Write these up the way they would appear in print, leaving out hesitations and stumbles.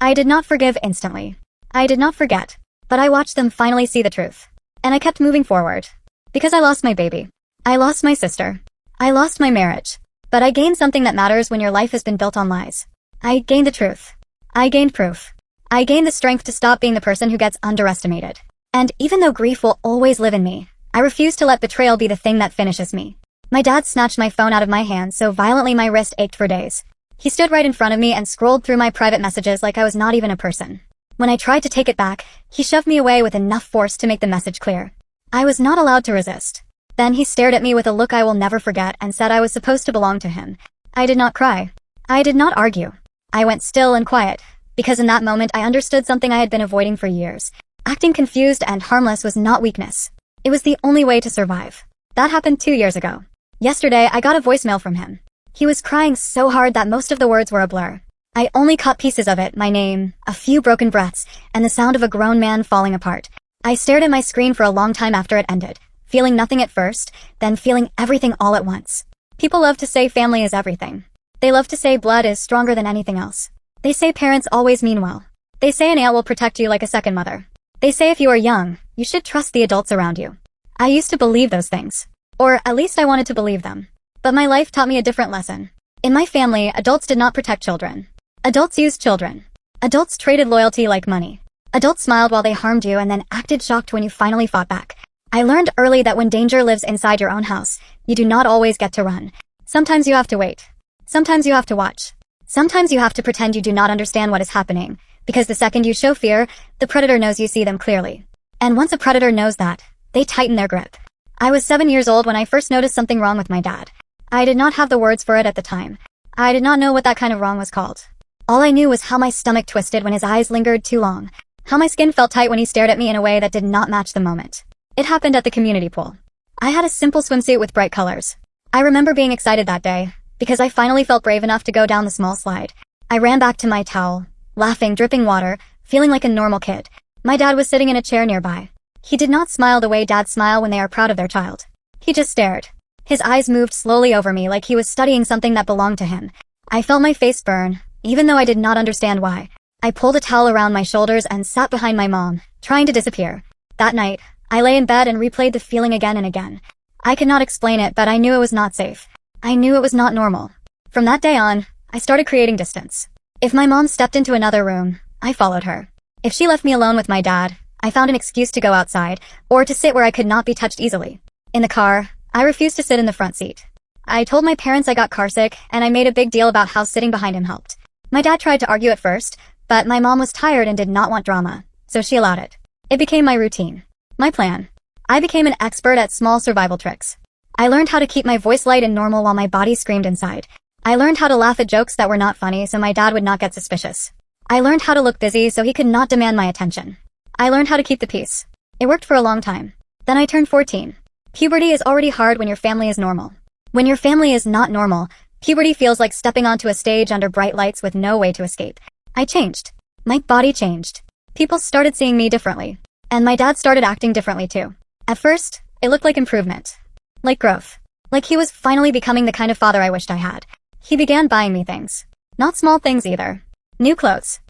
I did not forgive instantly. I did not forget. But I watched them finally see the truth. And I kept moving forward. Because I lost my baby. I lost my sister. I lost my marriage. But I gained something that matters when your life has been built on lies. I gained the truth. I gained proof. I gained the strength to stop being the person who gets underestimated. And even though grief will always live in me, I refuse to let betrayal be the thing that finishes me. My dad snatched my phone out of my hand so violently my wrist ached for days. He stood right in front of me and scrolled through my private messages like I was not even a person. When I tried to take it back, he shoved me away with enough force to make the message clear. I was not allowed to resist. Then he stared at me with a look I will never forget and said I was supposed to belong to him. I did not cry. I did not argue. I went still and quiet, because in that moment I understood something I had been avoiding for years. Acting confused and harmless was not weakness. It was the only way to survive. That happened 2 years ago. Yesterday, I got a voicemail from him. He was crying so hard that most of the words were a blur. I only caught pieces of it, my name, a few broken breaths, and the sound of a grown man falling apart. I stared at my screen for a long time after it ended, feeling nothing at first, then feeling everything all at once. People love to say family is everything. They love to say blood is stronger than anything else. They say parents always mean well. They say an aunt will protect you like a second mother. They say if you are young, you should trust the adults around you. I used to believe those things. Or at least I wanted to believe them. But my life taught me a different lesson. In my family, adults did not protect children. Adults used children. Adults traded loyalty like money. Adults smiled while they harmed you and then acted shocked when you finally fought back. I learned early that when danger lives inside your own house, you do not always get to run. Sometimes you have to wait. Sometimes you have to watch. Sometimes you have to pretend you do not understand what is happening, because the second you show fear, the predator knows you see them clearly. And once a predator knows that, they tighten their grip. I was 7 years old when I first noticed something wrong with my dad. I did not have the words for it at the time. I did not know what that kind of wrong was called. All I knew was how my stomach twisted when his eyes lingered too long. How my skin felt tight when he stared at me in a way that did not match the moment. It happened at the community pool. I had a simple swimsuit with bright colors. I remember being excited that day, because I finally felt brave enough to go down the small slide. I ran back to my towel, laughing, dripping water, feeling like a normal kid. My dad was sitting in a chair nearby. He did not smile the way dads smile when they are proud of their child. He just stared. His eyes moved slowly over me like he was studying something that belonged to him. I felt my face burn, even though I did not understand why. I pulled a towel around my shoulders and sat behind my mom, trying to disappear. That night, I lay in bed and replayed the feeling again and again. I could not explain it, but I knew it was not safe. I knew it was not normal. From that day on, I started creating distance. If my mom stepped into another room, I followed her. If she left me alone with my dad, I found an excuse to go outside, or to sit where I could not be touched easily. In the car, I refused to sit in the front seat. I told my parents I got carsick, and I made a big deal about how sitting behind him helped. My dad tried to argue at first, but my mom was tired and did not want drama, so she allowed it. It became my routine. My plan. I became an expert at small survival tricks. I learned how to keep my voice light and normal while my body screamed inside. I learned how to laugh at jokes that were not funny so my dad would not get suspicious. I learned how to look busy so he could not demand my attention. I learned how to keep the peace. It worked for a long time. Then I turned 14. Puberty is already hard when your family is normal. When your family is not normal, puberty feels like stepping onto a stage under bright lights with no way to escape. I changed. My body changed. People started seeing me differently. And my dad started acting differently too. At first, it looked like improvement. Like growth. Like he was finally becoming the kind of father I wished I had. He began buying me things. Not small things either. New clothes.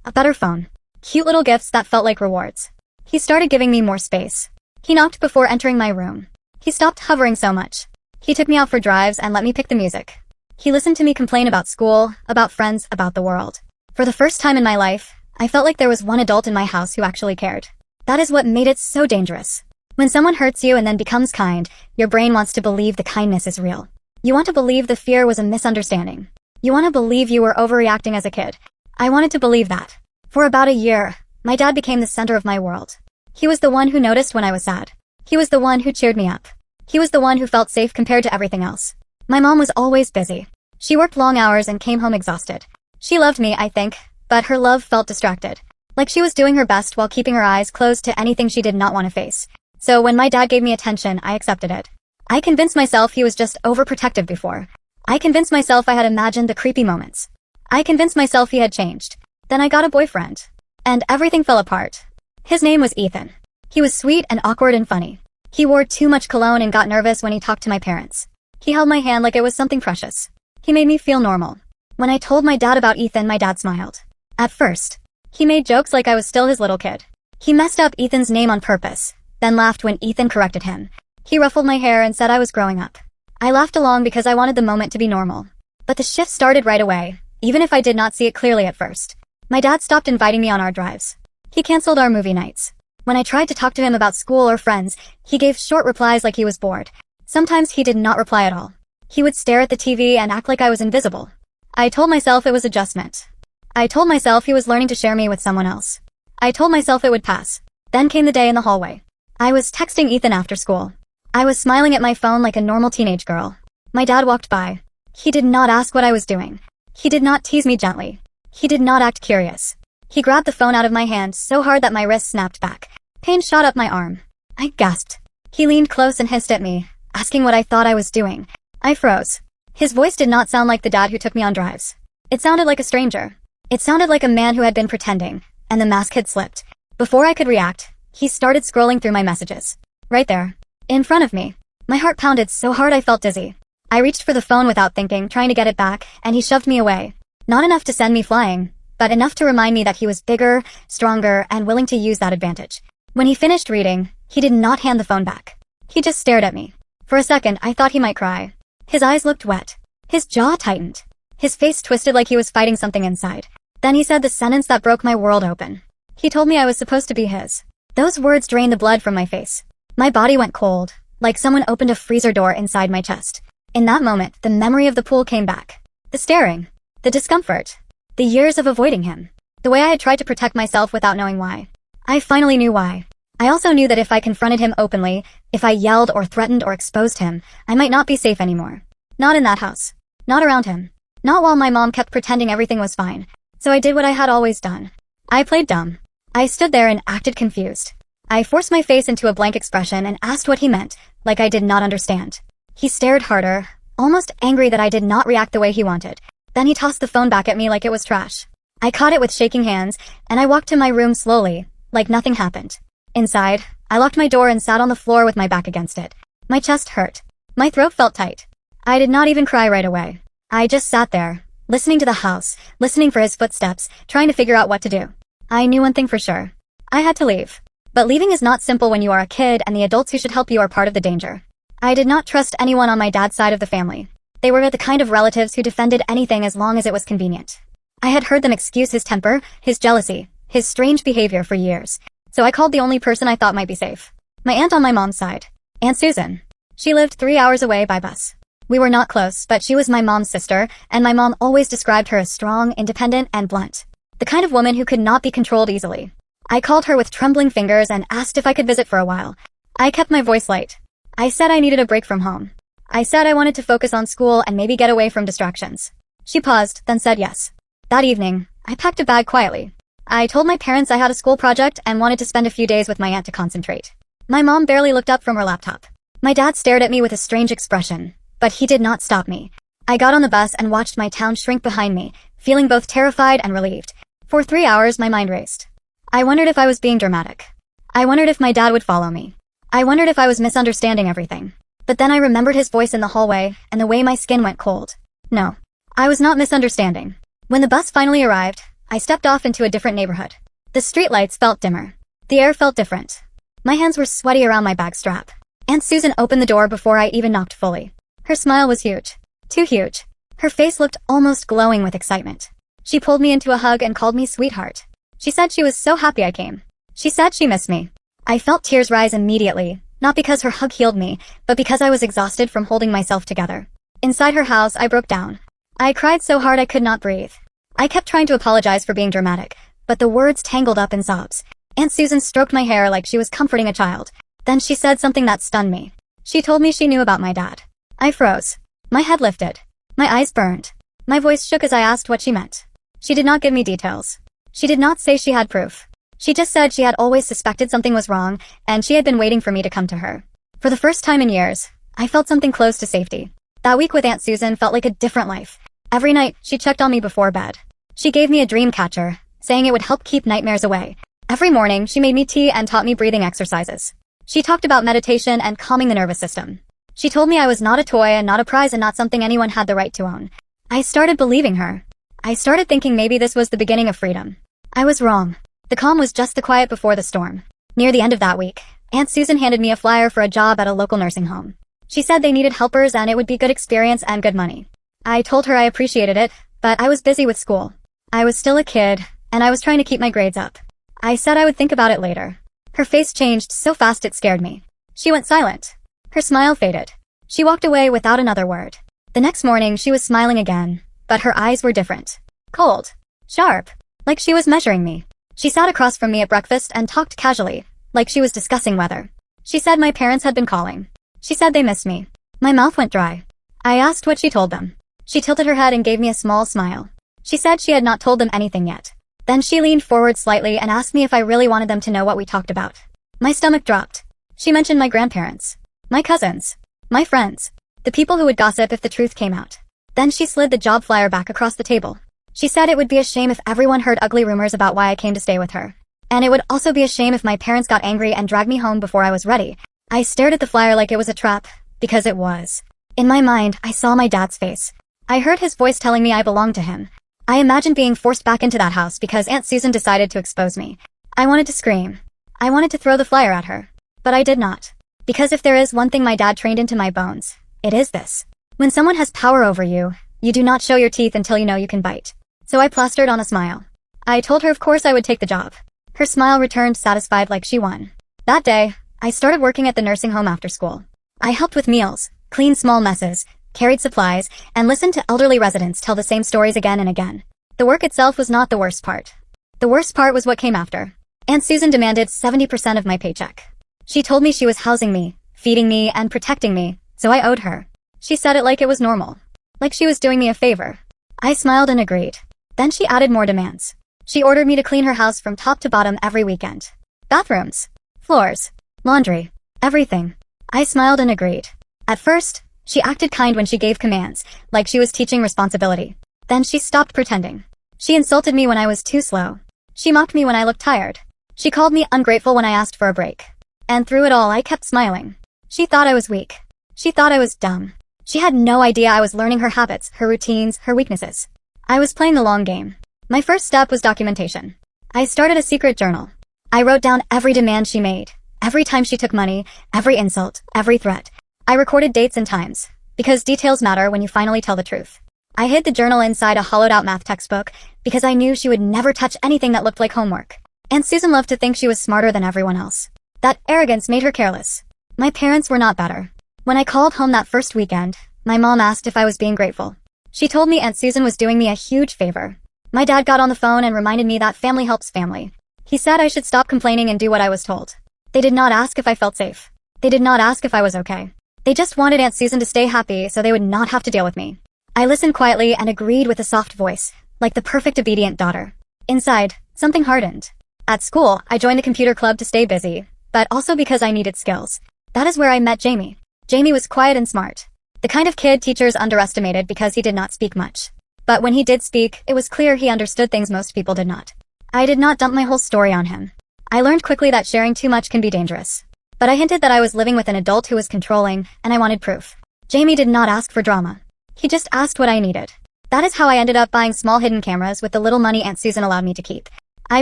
A better phone. Cute little gifts that felt like rewards. He started giving me more space. He knocked before entering my room. He stopped hovering so much. He took me out for drives and let me pick the music. He listened to me complain about school, about friends, about the world. For the first time in my life, I felt like there was one adult in my house who actually cared. That is what made it so dangerous. When someone hurts you and then becomes kind, your brain wants to believe the kindness is real. You want to believe the fear was a misunderstanding. You want to believe you were overreacting as a kid. I wanted to believe that. For about a year, my dad became the center of my world. He was the one who noticed when I was sad. He was the one who cheered me up. He was the one who felt safe compared to everything else. My mom was always busy. She worked long hours and came home exhausted. She loved me, I think, but her love felt distracted. Like she was doing her best while keeping her eyes closed to anything she did not want to face. So when my dad gave me attention, I accepted it. I convinced myself he was just overprotective before. I convinced myself I had imagined the creepy moments. I convinced myself he had changed. Then I got a boyfriend. And everything fell apart. His name was Ethan. He was sweet and awkward and funny. He wore too much cologne and got nervous when he talked to my parents. He held my hand like it was something precious. He made me feel normal. When I told my dad about Ethan, my dad smiled. At first, he made jokes like I was still his little kid. He messed up Ethan's name on purpose, then laughed when Ethan corrected him. He ruffled my hair and said I was growing up. I laughed along because I wanted the moment to be normal. But the shift started right away, even if I did not see it clearly at first. My dad stopped inviting me on our drives. He canceled our movie nights. When I tried to talk to him about school or friends, he gave short replies like he was bored. Sometimes he did not reply at all. He would stare at the TV and act like I was invisible. I told myself it was adjustment. I told myself he was learning to share me with someone else. I told myself it would pass. Then came the day in the hallway. I was texting Ethan after school. I was smiling at my phone like a normal teenage girl. My dad walked by. He did not ask what I was doing. He did not tease me gently. He did not act curious. He grabbed the phone out of my hand so hard that my wrist snapped back. Pain shot up my arm. I gasped. He leaned close and hissed at me, asking what I thought I was doing. I froze. His voice did not sound like the dad who took me on drives. It sounded like a stranger. It sounded like a man who had been pretending, and the mask had slipped. Before I could react, he started scrolling through my messages. Right there. In front of me. My heart pounded so hard I felt dizzy. I reached for the phone without thinking, trying to get it back, and he shoved me away. Not enough to send me flying, but enough to remind me that he was bigger, stronger, and willing to use that advantage. When he finished reading, he did not hand the phone back. He just stared at me. For a second, I thought he might cry. His eyes looked wet. His jaw tightened. His face twisted like he was fighting something inside. Then he said the sentence that broke my world open. He told me I was supposed to be his. Those words drained the blood from my face. My body went cold, like someone opened a freezer door inside my chest. In that moment, the memory of the pool came back. The staring. The discomfort. The years of avoiding him. The way I had tried to protect myself without knowing why. I finally knew why. I also knew that if I confronted him openly, if I yelled or threatened or exposed him, I might not be safe anymore. Not in that house. Not around him. Not while my mom kept pretending everything was fine. So I did what I had always done. I played dumb. I stood there and acted confused. I forced my face into a blank expression and asked what he meant, like I did not understand. He stared harder, almost angry that I did not react the way he wanted. Then he tossed the phone back at me like it was trash. I caught it with shaking hands, and I walked to my room slowly, like nothing happened. Inside, I locked my door and sat on the floor with my back against it. My chest hurt. My throat felt tight. I did not even cry right away. I just sat there, listening to the house, listening for his footsteps, trying to figure out what to do. I knew one thing for sure. I had to leave. But leaving is not simple when you are a kid and the adults who should help you are part of the danger. I did not trust anyone on my dad's side of the family. They were the kind of relatives who defended anything as long as it was convenient. I had heard them excuse his temper, his jealousy, his strange behavior for years. So I called the only person I thought might be safe. My aunt on my mom's side. Aunt Susan. She lived 3 hours away by bus. We were not close, but she was my mom's sister, and my mom always described her as strong, independent, and blunt. The kind of woman who could not be controlled easily. I called her with trembling fingers and asked if I could visit for a while. I kept my voice light. I said I needed a break from home. I said I wanted to focus on school and maybe get away from distractions. She paused, then said yes. That evening, I packed a bag quietly. I told my parents I had a school project and wanted to spend a few days with my aunt to concentrate. My mom barely looked up from her laptop. My dad stared at me with a strange expression, but he did not stop me. I got on the bus and watched my town shrink behind me, feeling both terrified and relieved. For 3 hours, my mind raced. I wondered if I was being dramatic. I wondered if my dad would follow me. I wondered if I was misunderstanding everything. But then I remembered his voice in the hallway and the way my skin went cold. No, I was not misunderstanding. When the bus finally arrived, I stepped off into a different neighborhood. The streetlights felt dimmer. The air felt different. My hands were sweaty around my bag strap. Aunt Susan opened the door before I even knocked fully. Her smile was huge. Too huge. Her face looked almost glowing with excitement. She pulled me into a hug and called me sweetheart. She said she was so happy I came. She said she missed me. I felt tears rise immediately, not because her hug healed me, but because I was exhausted from holding myself together. Inside her house, I broke down. I cried so hard I could not breathe. I kept trying to apologize for being dramatic, but the words tangled up in sobs. Aunt Susan stroked my hair like she was comforting a child. Then she said something that stunned me. She told me she knew about my dad. I froze. My head lifted. My eyes burned. My voice shook as I asked what she meant. She did not give me details. She did not say she had proof. She just said she had always suspected something was wrong, and she had been waiting for me to come to her. For the first time in years, I felt something close to safety. That week with Aunt Susan felt like a different life. Every night, she checked on me before bed. She gave me a dream catcher, saying it would help keep nightmares away. Every morning, she made me tea and taught me breathing exercises. She talked about meditation and calming the nervous system. She told me I was not a toy and not a prize and not something anyone had the right to own. I started believing her. I started thinking maybe this was the beginning of freedom. I was wrong. The calm was just the quiet before the storm. Near the end of that week, Aunt Susan handed me a flyer for a job at a local nursing home. She said they needed helpers and it would be good experience and good money. I told her I appreciated it, but I was busy with school. I was still a kid, and I was trying to keep my grades up. I said I would think about it later. Her face changed so fast it scared me. She went silent. Her smile faded. She walked away without another word. The next morning she was smiling again, but her eyes were different. Cold. Sharp. Like she was measuring me. She sat across from me at breakfast and talked casually, like she was discussing weather. She said my parents had been calling. She said they missed me. My mouth went dry. I asked what she told them. She tilted her head and gave me a small smile. She said she had not told them anything yet. Then she leaned forward slightly and asked me if I really wanted them to know what we talked about. My stomach dropped. She mentioned my grandparents, my cousins, my friends, the people who would gossip if the truth came out. Then she slid the job flyer back across the table. She said it would be a shame if everyone heard ugly rumors about why I came to stay with her. And it would also be a shame if my parents got angry and dragged me home before I was ready. I stared at the flyer like it was a trap, because it was. In my mind, I saw my dad's face. I heard his voice telling me I belonged to him. I imagined being forced back into that house because Aunt Susan decided to expose me. I wanted to scream. I wanted to throw the flyer at her. But I did not. Because if there is one thing my dad trained into my bones, it is this. When someone has power over you, you do not show your teeth until you know you can bite. So I plastered on a smile. I told her of course I would take the job. Her smile returned satisfied like she won. That day, I started working at the nursing home after school. I helped with meals, cleaned small messes, carried supplies, and listened to elderly residents tell the same stories again and again. The work itself was not the worst part. The worst part was what came after. Aunt Susan demanded 70% of my paycheck. She told me she was housing me, feeding me, and protecting me, so I owed her. She said it like it was normal. Like she was doing me a favor. I smiled and agreed. Then she added more demands. She ordered me to clean her house from top to bottom every weekend. Bathrooms, floors, laundry, everything. I smiled and agreed. At first, she acted kind when she gave commands, like she was teaching responsibility. Then she stopped pretending. She insulted me when I was too slow. She mocked me when I looked tired. She called me ungrateful when I asked for a break. And through it all I kept smiling. She thought I was weak. She thought I was dumb. She had no idea I was learning her habits, her routines, her weaknesses. I was playing the long game. My first step was documentation. I started a secret journal. I wrote down every demand she made, every time she took money, every insult, every threat. I recorded dates and times, because details matter when you finally tell the truth. I hid the journal inside a hollowed-out math textbook because I knew she would never touch anything that looked like homework. Aunt Susan loved to think she was smarter than everyone else. That arrogance made her careless. My parents were not better. When I called home that first weekend, my mom asked if I was being grateful. She told me Aunt Susan was doing me a huge favor. My dad got on the phone and reminded me that family helps family. He said I should stop complaining and do what I was told. They did not ask if I felt safe. They did not ask if I was okay. They just wanted Aunt Susan to stay happy so they would not have to deal with me. I listened quietly and agreed with a soft voice, like the perfect obedient daughter. Inside, something hardened. At school, I joined the computer club to stay busy, but also because I needed skills. That is where I met Jamie. Jamie was quiet and smart. The kind of kid teachers underestimated because he did not speak much. But when he did speak, it was clear he understood things most people did not. I did not dump my whole story on him. I learned quickly that sharing too much can be dangerous. But I hinted that I was living with an adult who was controlling, and I wanted proof. Jamie did not ask for drama. He just asked what I needed. That is how I ended up buying small hidden cameras with the little money Aunt Susan allowed me to keep. I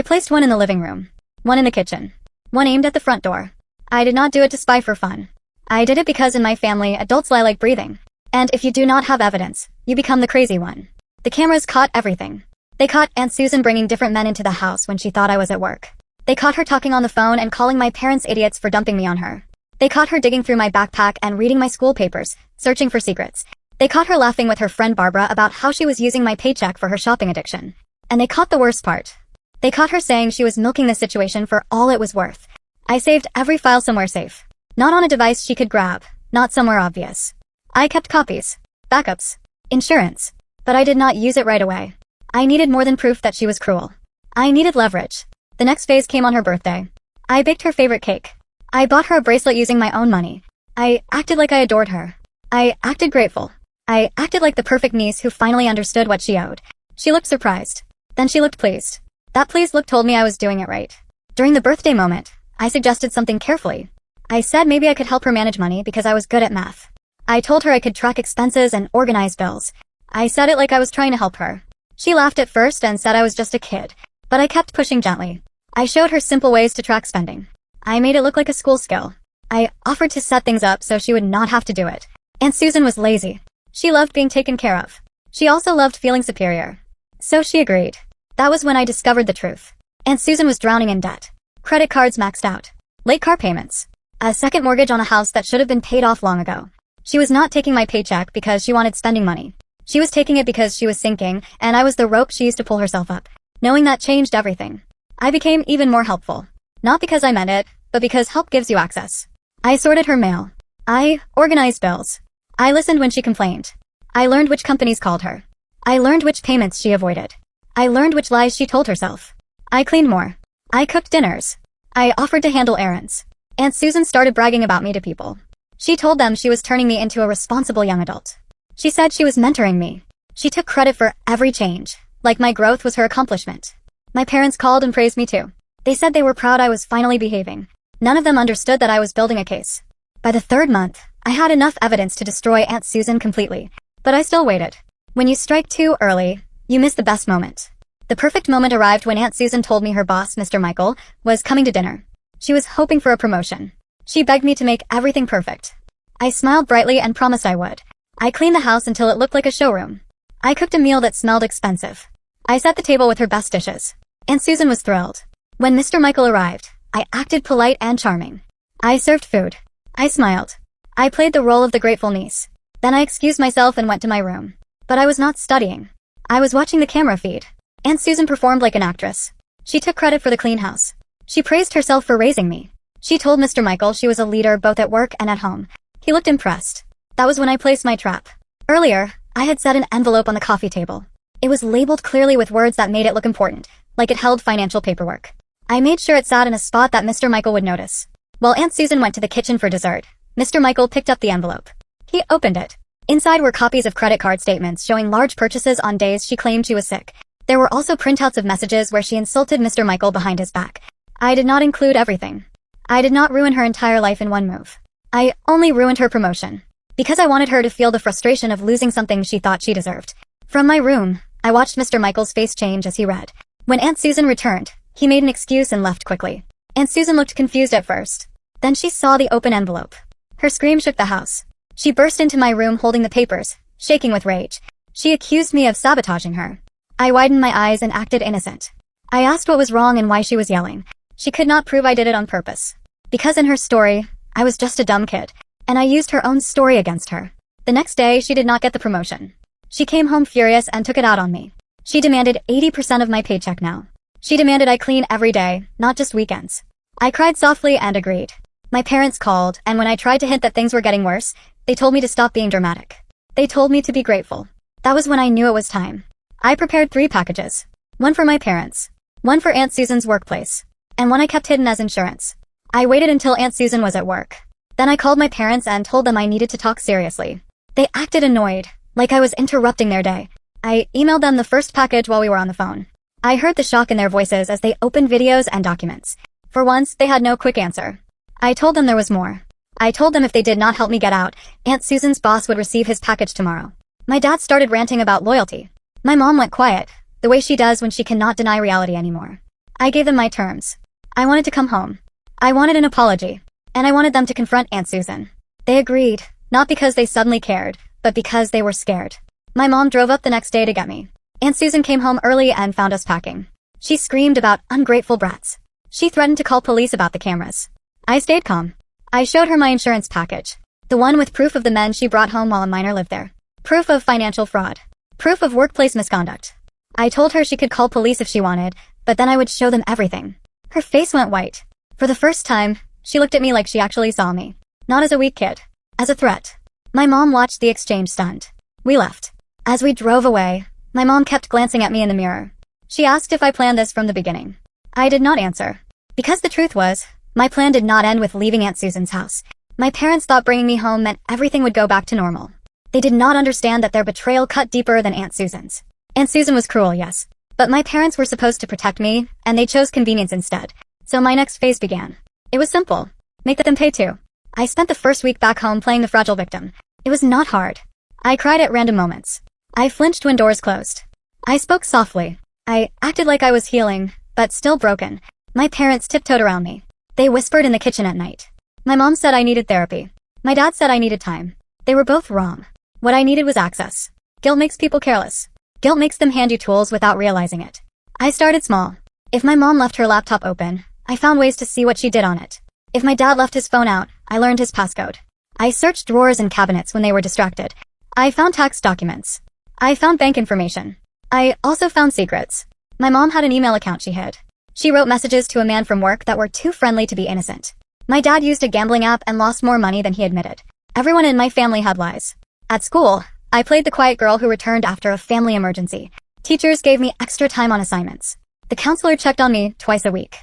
placed one in the living room, one in the kitchen, one aimed at the front door. I did not do it to spy for fun. I did it because in my family, adults lie like breathing. And if you do not have evidence, you become the crazy one. The cameras caught everything. They caught Aunt Susan bringing different men into the house when she thought I was at work. They caught her talking on the phone and calling my parents idiots for dumping me on her. They caught her digging through my backpack and reading my school papers, searching for secrets. They caught her laughing with her friend Barbara about how she was using my paycheck for her shopping addiction. And they caught the worst part. They caught her saying she was milking the situation for all it was worth. I saved every file somewhere safe. Not on a device she could grab, not somewhere obvious. I kept copies, backups, insurance, but I did not use it right away. I needed more than proof that she was cruel. I needed leverage. The next phase came on her birthday. I baked her favorite cake. I bought her a bracelet using my own money. I acted like I adored her. I acted grateful. I acted like the perfect niece who finally understood what she owed. She looked surprised. Then she looked pleased. That pleased look told me I was doing it right. During the birthday moment, I suggested something carefully. I said maybe I could help her manage money because I was good at math. I told her I could track expenses and organize bills. I said it like I was trying to help her. She laughed at first and said I was just a kid, but I kept pushing gently. I showed her simple ways to track spending. I made it look like a school skill. I offered to set things up so she would not have to do it. Aunt Susan was lazy. She loved being taken care of. She also loved feeling superior. So she agreed. That was when I discovered the truth. Aunt Susan was drowning in debt. Credit cards maxed out. Late car payments. A second mortgage on a house that should have been paid off long ago. She was not taking my paycheck because she wanted spending money. She was taking it because she was sinking, and I was the rope she used to pull herself up. Knowing that changed everything. I became even more helpful. Not because I meant it, but because help gives you access. I sorted her mail. I organized bills. I listened when she complained. I learned which companies called her. I learned which payments she avoided. I learned which lies she told herself. I cleaned more. I cooked dinners. I offered to handle errands. Aunt Susan started bragging about me to people. She told them she was turning me into a responsible young adult. She said she was mentoring me. She took credit for every change, like my growth was her accomplishment. My parents called and praised me too. They said they were proud I was finally behaving. None of them understood that I was building a case. By the third month, I had enough evidence to destroy Aunt Susan completely, but I still waited. When you strike too early, you miss the best moment. The perfect moment arrived when Aunt Susan told me her boss, Mr. Michael, was coming to dinner. She was hoping for a promotion. She begged me to make everything perfect. I smiled brightly and promised I would. I cleaned the house until it looked like a showroom. I cooked a meal that smelled expensive. I set the table with her best dishes. Aunt Susan was thrilled. When Mr. Michael arrived, I acted polite and charming. I served food. I smiled. I played the role of the grateful niece. Then I excused myself and went to my room. But I was not studying. I was watching the camera feed. Aunt Susan performed like an actress. She took credit for the clean house. She praised herself for raising me. She told Mr. Michael she was a leader both at work and at home. He looked impressed. That was when I placed my trap. Earlier, I had set an envelope on the coffee table. It was labeled clearly with words that made it look important, like it held financial paperwork. I made sure it sat in a spot that Mr. Michael would notice. While Aunt Susan went to the kitchen for dessert, Mr. Michael picked up the envelope. He opened it. Inside were copies of credit card statements showing large purchases on days she claimed she was sick. There were also printouts of messages where she insulted Mr. Michael behind his back. I did not include everything. I did not ruin her entire life in one move. I only ruined her promotion. Because I wanted her to feel the frustration of losing something she thought she deserved. From my room, I watched Mr. Michael's face change as he read. When Aunt Susan returned, he made an excuse and left quickly. Aunt Susan looked confused at first. Then she saw the open envelope. Her scream shook the house. She burst into my room holding the papers, shaking with rage. She accused me of sabotaging her. I widened my eyes and acted innocent. I asked what was wrong and why she was yelling. She could not prove I did it on purpose. Because in her story, I was just a dumb kid, and I used her own story against her. The next day, she did not get the promotion. She came home furious and took it out on me. She demanded 80% of my paycheck now. She demanded I clean every day, not just weekends. I cried softly and agreed. My parents called, and when I tried to hint that things were getting worse, they told me to stop being dramatic. They told me to be grateful. That was when I knew it was time. I prepared 3 packages. One for my parents, one for Aunt Susan's workplace, and one I kept hidden as insurance. I waited until Aunt Susan was at work. Then I called my parents and told them I needed to talk seriously. They acted annoyed, like I was interrupting their day. I emailed them the first package while we were on the phone. I heard the shock in their voices as they opened videos and documents. For once, they had no quick answer. I told them there was more. I told them if they did not help me get out, Aunt Susan's boss would receive his package tomorrow. My dad started ranting about loyalty. My mom went quiet, the way she does when she cannot deny reality anymore. I gave them my terms. I wanted to come home. I wanted an apology. And I wanted them to confront Aunt Susan. They agreed, not because they suddenly cared, but because they were scared. My mom drove up the next day to get me. Aunt Susan came home early and found us packing. She screamed about ungrateful brats. She threatened to call police about the cameras. I stayed calm. I showed her my insurance package. The one with proof of the men she brought home while a minor lived there. Proof of financial fraud. Proof of workplace misconduct. I told her she could call police if she wanted, but then I would show them everything. Her face went white. For the first time, she looked at me like she actually saw me. Not as a weak kid. As a threat. My mom watched the exchange stunned. We left. As we drove away, my mom kept glancing at me in the mirror. She asked if I planned this from the beginning. I did not answer. Because the truth was, my plan did not end with leaving Aunt Susan's house. My parents thought bringing me home meant everything would go back to normal. They did not understand that their betrayal cut deeper than Aunt Susan's. Aunt Susan was cruel, yes. But my parents were supposed to protect me, and they chose convenience instead. So my next phase began. It was simple. Make them pay too. I spent the first week back home playing the fragile victim. It was not hard. I cried at random moments. I flinched when doors closed. I spoke softly. I acted like I was healing, but still broken. My parents tiptoed around me. They whispered in the kitchen at night. My mom said I needed therapy. My dad said I needed time. They were both wrong. What I needed was access. Guilt makes people careless. Guilt makes them hand you tools without realizing it. I started small. If my mom left her laptop open, I found ways to see what she did on it. If my dad left his phone out, I learned his passcode. I searched drawers and cabinets when they were distracted. I found tax documents. I found bank information. I also found secrets. My mom had an email account she hid. She wrote messages to a man from work that were too friendly to be innocent. My dad used a gambling app and lost more money than he admitted. Everyone in my family had lies. At school, I played the quiet girl who returned after a family emergency. Teachers gave me extra time on assignments. The counselor checked on me twice a week.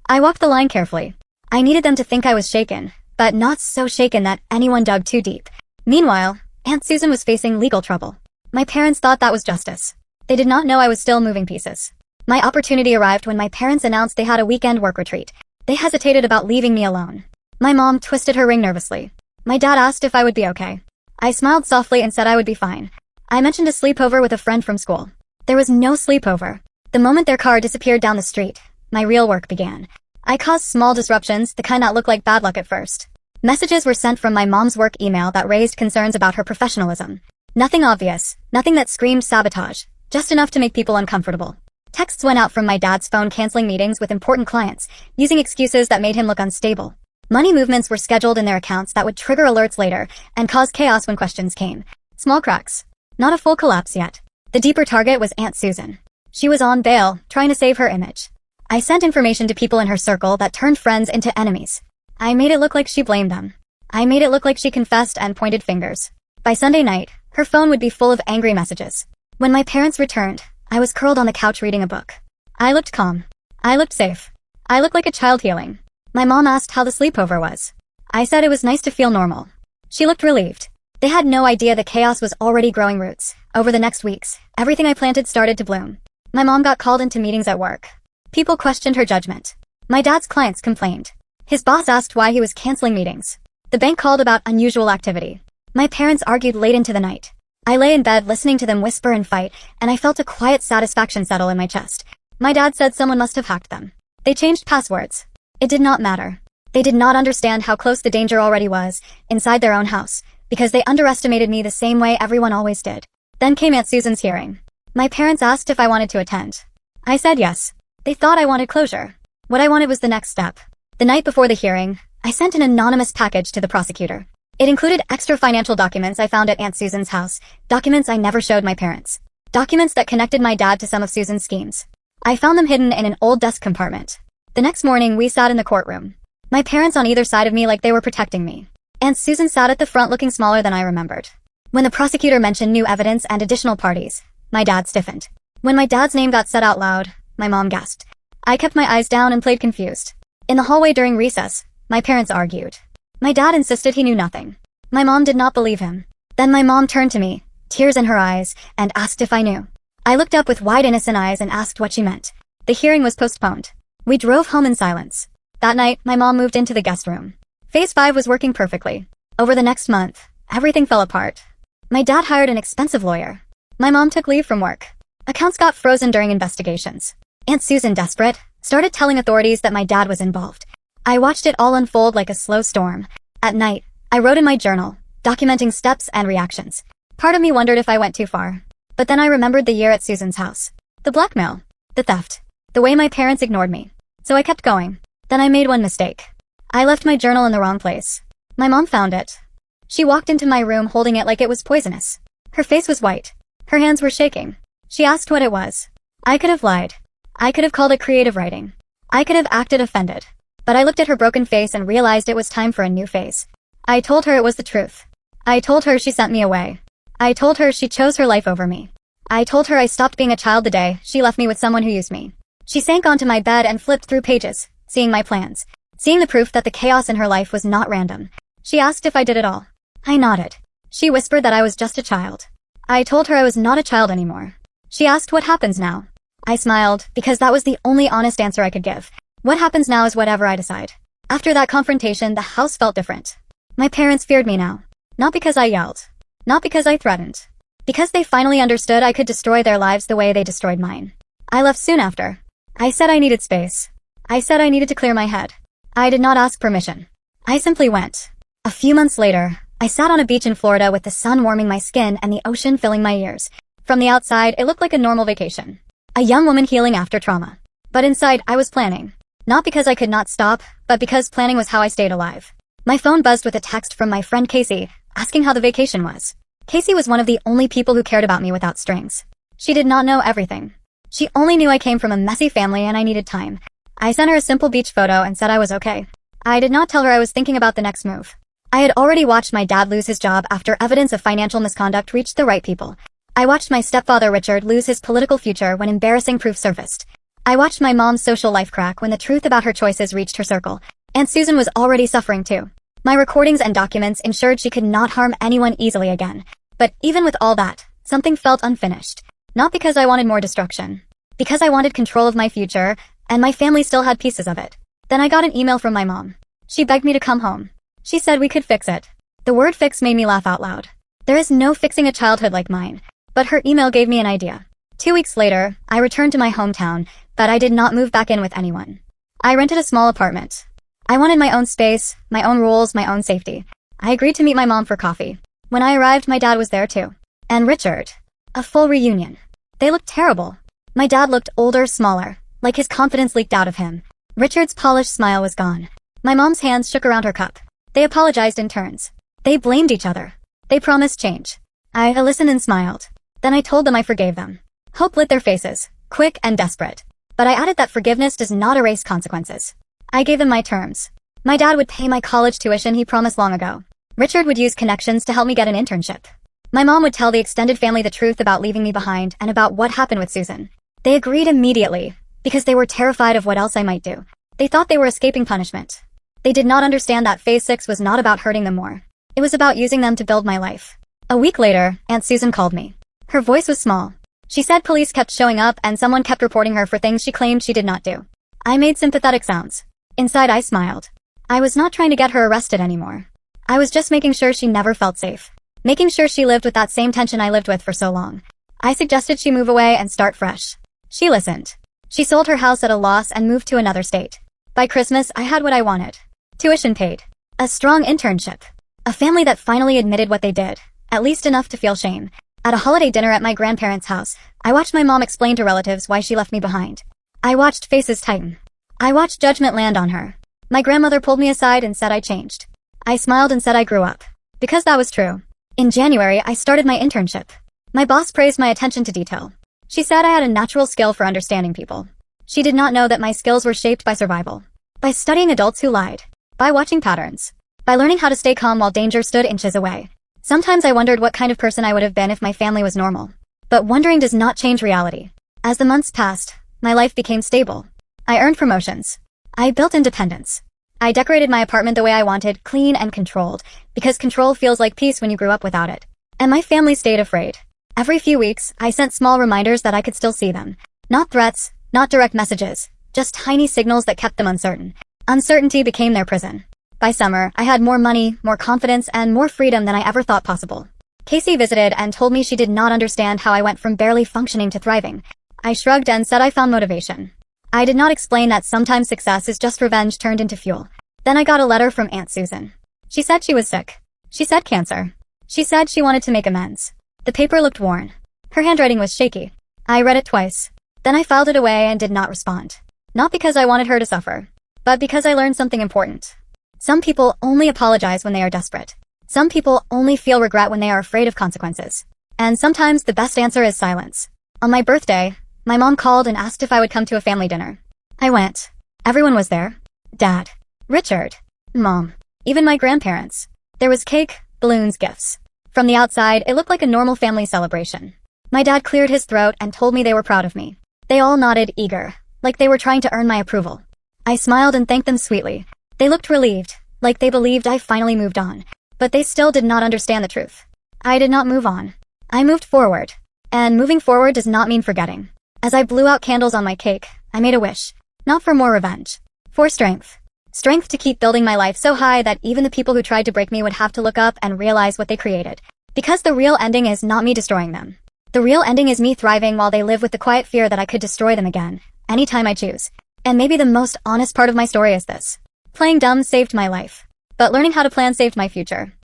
I walked the line carefully. I needed them to think I was shaken, but not so shaken that anyone dug too deep. Meanwhile, Aunt Susan was facing legal trouble. My parents thought that was justice. They did not know I was still moving pieces. My opportunity arrived when my parents announced they had a weekend work retreat. They hesitated about leaving me alone. My mom twisted her ring nervously. My dad asked if I would be okay. I smiled softly and said I would be fine. I mentioned a sleepover with a friend from school. There was no sleepover. The moment their car disappeared down the street, my real work began. I caused small disruptions, the kind that looked like bad luck at first. Messages were sent from my mom's work email that raised concerns about her professionalism. Nothing obvious, nothing that screamed sabotage, just enough to make people uncomfortable. Texts went out from my dad's phone canceling meetings with important clients, using excuses that made him look unstable. Money movements were scheduled in their accounts that would trigger alerts later and cause chaos when questions came. Small cracks. Not a full collapse yet. The deeper target was Aunt Susan. She was on bail, trying to save her image. I sent information to people in her circle that turned friends into enemies. I made it look like she blamed them. I made it look like she confessed and pointed fingers. By Sunday night, her phone would be full of angry messages. When my parents returned, I was curled on the couch reading a book. I looked calm. I looked safe. I looked like a child healing. My mom asked how the sleepover was. I said it was nice to feel normal. She looked relieved. They had no idea the chaos was already growing roots. Over the next weeks, everything I planted started to bloom. My mom got called into meetings at work. People questioned her judgment. My dad's clients complained. His boss asked why he was canceling meetings. The bank called about unusual activity. My parents argued late into the night. I lay in bed listening to them whisper and fight, and I felt a quiet satisfaction settle in my chest. My dad said someone must have hacked them. They changed passwords. It did not matter. They did not understand how close the danger already was, inside their own house, because they underestimated me the same way everyone always did. Then came Aunt Susan's hearing. My parents asked if I wanted to attend. I said yes. They thought I wanted closure. What I wanted was the next step. The night before the hearing, I sent an anonymous package to the prosecutor. It included extra financial documents I found at Aunt Susan's house, documents I never showed my parents. Documents that connected my dad to some of Susan's schemes. I found them hidden in an old desk compartment. The next morning, we sat in the courtroom. My parents on either side of me like they were protecting me. Aunt Susan sat at the front looking smaller than I remembered. When the prosecutor mentioned new evidence and additional parties, my dad stiffened. When my dad's name got said out loud, my mom gasped. I kept my eyes down and played confused. In the hallway during recess, my parents argued. My dad insisted he knew nothing. My mom did not believe him. Then my mom turned to me, tears in her eyes, and asked if I knew. I looked up with wide innocent eyes and asked what she meant. The hearing was postponed. We drove home in silence. That night, my mom moved into the guest room. Phase 5 was working perfectly. Over the next month, everything fell apart. My dad hired an expensive lawyer. My mom took leave from work. Accounts got frozen during investigations. Aunt Susan, desperate, started telling authorities that my dad was involved. I watched it all unfold like a slow storm. At night, I wrote in my journal, documenting steps and reactions. Part of me wondered if I went too far. But then I remembered the year at Susan's house. The blackmail. The theft. The way my parents ignored me. So I kept going. Then I made one mistake. I left my journal in the wrong place. My mom found it. She walked into my room holding it like it was poisonous. Her face was white. Her hands were shaking. She asked what it was. I could have lied. I could have called it creative writing. I could have acted offended. But I looked at her broken face and realized it was time for a new phase. I told her it was the truth. I told her she sent me away. I told her she chose her life over me. I told her I stopped being a child the day she left me with someone who used me. She sank onto my bed and flipped through pages, seeing my plans, seeing the proof that the chaos in her life was not random. She asked if I did it all. I nodded. She whispered that I was just a child. I told her I was not a child anymore. She asked what happens now. I smiled, because that was the only honest answer I could give. What happens now is whatever I decide. After that confrontation, the house felt different. My parents feared me now. Not because I yelled. Not because I threatened. Because they finally understood I could destroy their lives the way they destroyed mine. I left soon after. I said I needed space. I said I needed to clear my head. I did not ask permission. I simply went. A few months later, I sat on a beach in Florida with the sun warming my skin and the ocean filling my ears. From the outside, it looked like a normal vacation. A young woman healing after trauma. But inside, I was planning. Not because I could not stop, but because planning was how I stayed alive. My phone buzzed with a text from my friend Casey, asking how the vacation was. Casey was one of the only people who cared about me without strings. She did not know everything. She only knew I came from a messy family and I needed time. I sent her a simple beach photo and said I was okay. I did not tell her I was thinking about the next move. I had already watched my dad lose his job after evidence of financial misconduct reached the right people. I watched my stepfather Richard lose his political future when embarrassing proof surfaced. I watched my mom's social life crack when the truth about her choices reached her circle. Aunt Susan was already suffering too. My recordings and documents ensured she could not harm anyone easily again. But even with all that, something felt unfinished. Not because I wanted more destruction. Because I wanted control of my future, and my family still had pieces of it. Then I got an email from my mom. She begged me to come home. She said we could fix it. The word fix made me laugh out loud. There is no fixing a childhood like mine. But her email gave me an idea. 2 weeks later, I returned to my hometown, but I did not move back in with anyone. I rented a small apartment. I wanted my own space, my own rules, my own safety. I agreed to meet my mom for coffee. When I arrived, my dad was there too. And Richard. A full reunion. They looked terrible. My dad looked older, smaller, like his confidence leaked out of him. Richard's polished smile was gone. My mom's hands shook around her cup. They apologized in turns. They blamed each other. They promised change. I listened and smiled. Then I told them I forgave them. Hope lit their faces, quick and desperate. But I added that forgiveness does not erase consequences. I gave them my terms. My dad would pay my college tuition he promised long ago. Richard would use connections to help me get an internship. My mom would tell the extended family the truth about leaving me behind and about what happened with Susan. They agreed immediately, because they were terrified of what else I might do. They thought they were escaping punishment. They did not understand that Phase 6 was not about hurting them more. It was about using them to build my life. A week later, Aunt Susan called me. Her voice was small. She said police kept showing up and someone kept reporting her for things she claimed she did not do. I made sympathetic sounds. Inside I smiled. I was not trying to get her arrested anymore. I was just making sure she never felt safe. Making sure she lived with that same tension I lived with for so long. I suggested she move away and start fresh. She listened. She sold her house at a loss and moved to another state. By Christmas, I had what I wanted. Tuition paid. A strong internship. A family that finally admitted what they did. At least enough to feel shame. At a holiday dinner at my grandparents' house, I watched my mom explain to relatives why she left me behind. I watched faces tighten. I watched judgment land on her. My grandmother pulled me aside and said I changed. I smiled and said I grew up. Because that was true. In January, I started my internship. My boss praised my attention to detail. She said I had a natural skill for understanding people. She did not know that my skills were shaped by survival. By studying adults who lied. By watching patterns. By learning how to stay calm while danger stood inches away. Sometimes I wondered what kind of person I would have been if my family was normal. But wondering does not change reality. As the months passed, my life became stable. I earned promotions. I built independence. I decorated my apartment the way I wanted, clean and controlled, because control feels like peace when you grew up without it. And my family stayed afraid. Every few weeks, I sent small reminders that I could still see them. Not threats, not direct messages, just tiny signals that kept them uncertain. Uncertainty became their prison. By summer, I had more money, more confidence, and more freedom than I ever thought possible. Casey visited and told me she did not understand how I went from barely functioning to thriving. I shrugged and said I found motivation. I did not explain that sometimes success is just revenge turned into fuel. Then I got a letter from Aunt Susan. She said she was sick. She said cancer. She said she wanted to make amends. The paper looked worn. Her handwriting was shaky. I read it twice. Then I filed it away and did not respond. Not because I wanted her to suffer, but because I learned something important. Some people only apologize when they are desperate. Some people only feel regret when they are afraid of consequences. And sometimes the best answer is silence. On my birthday, my mom called and asked if I would come to a family dinner. I went. Everyone was there. Dad. Richard. Mom. Even my grandparents. There was cake, balloons, gifts. From the outside, it looked like a normal family celebration. My dad cleared his throat and told me they were proud of me. They all nodded, eager, like they were trying to earn my approval. I smiled and thanked them sweetly. They looked relieved, like they believed I finally moved on. But they still did not understand the truth. I did not move on. I moved forward. And moving forward does not mean forgetting. As I blew out candles on my cake, I made a wish. Not for more revenge. For strength. Strength to keep building my life so high that even the people who tried to break me would have to look up and realize what they created. Because the real ending is not me destroying them. The real ending is me thriving while they live with the quiet fear that I could destroy them again, anytime I choose. And maybe the most honest part of my story is this. Playing dumb saved my life. But learning how to plan saved my future.